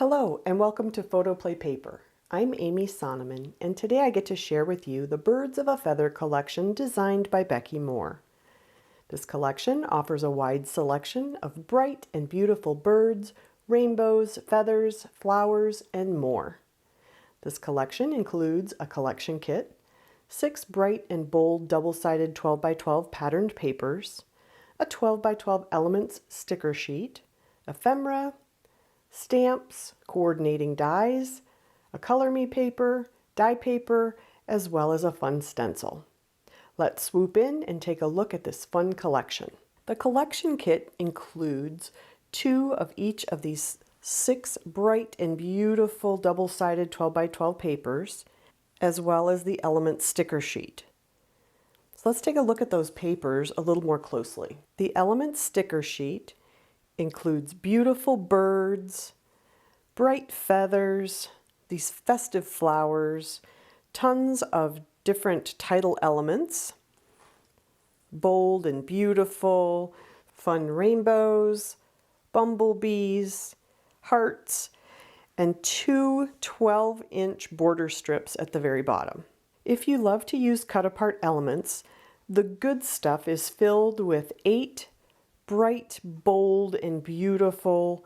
Hello and welcome to PHOTOPLAY Paper. I'm Amy Sonneman and today I get to share with you the Birds of a Feather collection designed by Becky Moore. This collection offers a wide selection of bright and beautiful birds, rainbows, feathers, flowers, and more. This collection includes a collection kit, 6 bright and bold double-sided 12x12 patterned papers, a 12x12 elements sticker sheet, ephemera, stamps, coordinating dies, a color me paper, die paper, as well as a fun stencil. Let's swoop in and take a look at this fun collection. The collection kit includes 2 of each of these 6 bright and beautiful double-sided 12x12 papers, as well as the element sticker sheet. So let's take a look at those papers a little more closely. The element sticker sheet includes beautiful birds, bright feathers, these festive flowers, tons of different title elements, bold and beautiful, fun rainbows, bumblebees, hearts, and 2 12-inch border strips at the very bottom. If you love to use cut-apart elements, the good stuff is filled with 8 bright, bold, and beautiful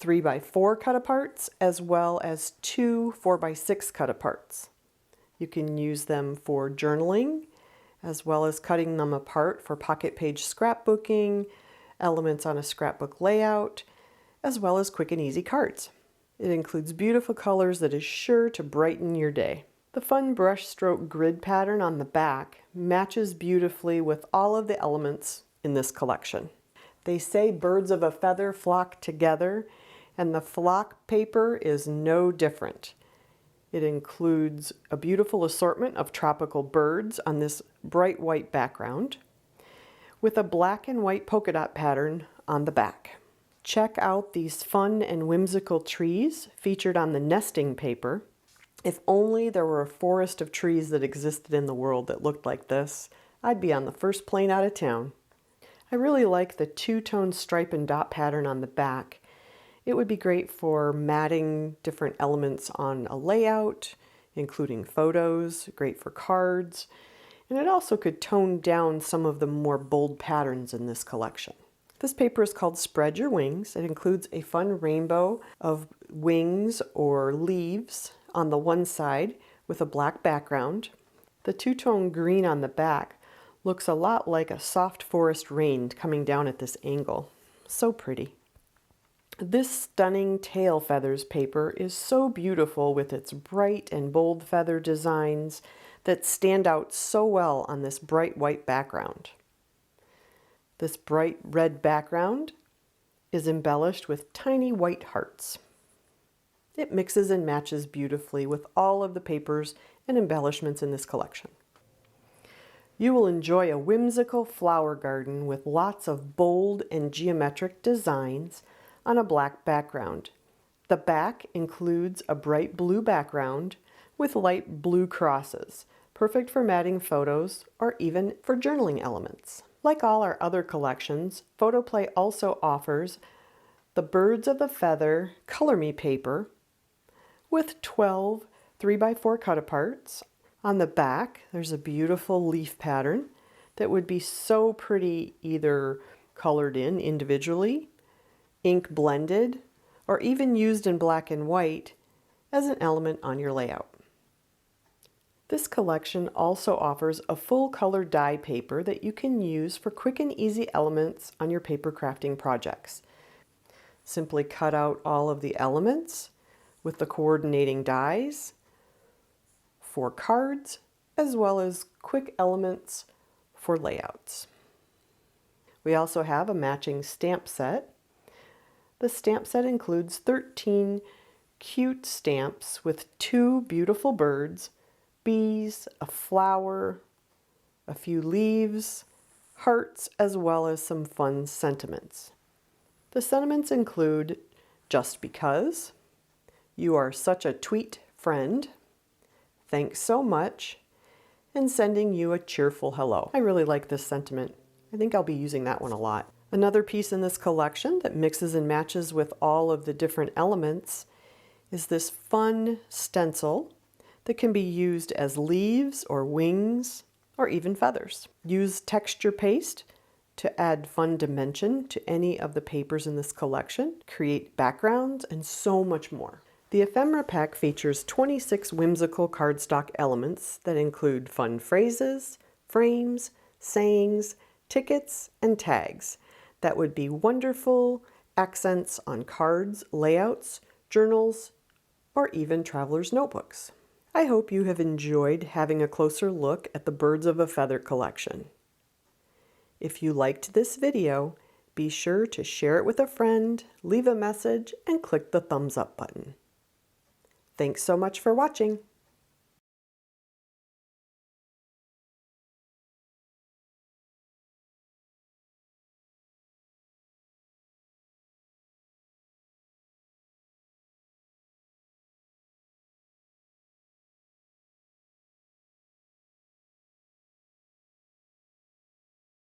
3x4 cut-aparts, as well as 2 4x6 cut-aparts. You can use them for journaling, as well as cutting them apart for pocket page scrapbooking, elements on a scrapbook layout, as well as quick and easy cards. It includes beautiful colors that is sure to brighten your day. The fun brush stroke grid pattern on the back matches beautifully with all of the elements in this collection. They say birds of a feather flock together, and the flock paper is no different. It includes a beautiful assortment of tropical birds on this bright white background, with a black and white polka dot pattern on the back. Check out these fun and whimsical trees featured on the nesting paper. If only there were a forest of trees that existed in the world that looked like this, I'd be on the first plane out of town. I really like the 2-tone stripe and dot pattern on the back. It would be great for matting different elements on a layout, including photos, great for cards, and it also could tone down some of the more bold patterns in this collection. This paper is called Spread Your Wings. It includes a fun rainbow of wings or leaves on the one side with a black background. The 2-tone green on the back looks a lot like a soft forest rain coming down at this angle. So pretty. This stunning tail feathers paper is so beautiful with its bright and bold feather designs that stand out so well on this bright white background. This bright red background is embellished with tiny white hearts. It mixes and matches beautifully with all of the papers and embellishments in this collection. You will enjoy a whimsical flower garden with lots of bold and geometric designs on a black background. The back includes a bright blue background with light blue crosses, perfect for matting photos or even for journaling elements. Like all our other collections, PHOTOPLAY also offers the Birds of a Feather Color Me paper with 12 3x4 cut-aparts. On the back, there's a beautiful leaf pattern that would be so pretty either colored in individually, ink blended, or even used in black and white as an element on your layout. This collection also offers a full color die paper that you can use for quick and easy elements on your paper crafting projects. Simply cut out all of the elements with the coordinating dies for cards, as well as quick elements for layouts. We also have a matching stamp set. The stamp set includes 13 cute stamps with 2 beautiful birds, bees, a flower, a few leaves, hearts, as well as some fun sentiments. The sentiments include "Just because," "You are such a tweet friend," "Thanks so much," and "Sending you a cheerful hello." I really like this sentiment. I think I'll be using that one a lot. Another piece in this collection that mixes and matches with all of the different elements is this fun stencil that can be used as leaves or wings or even feathers. Use texture paste to add fun dimension to any of the papers in this collection, create backgrounds, and so much more. The Ephemera pack features 26 whimsical cardstock elements that include fun phrases, frames, sayings, tickets, and tags that would be wonderful accents on cards, layouts, journals, or even traveler's notebooks. I hope you have enjoyed having a closer look at the Birds of a Feather collection. If you liked this video, be sure to share it with a friend, leave a message, and click the thumbs up button. Thanks so much for watching.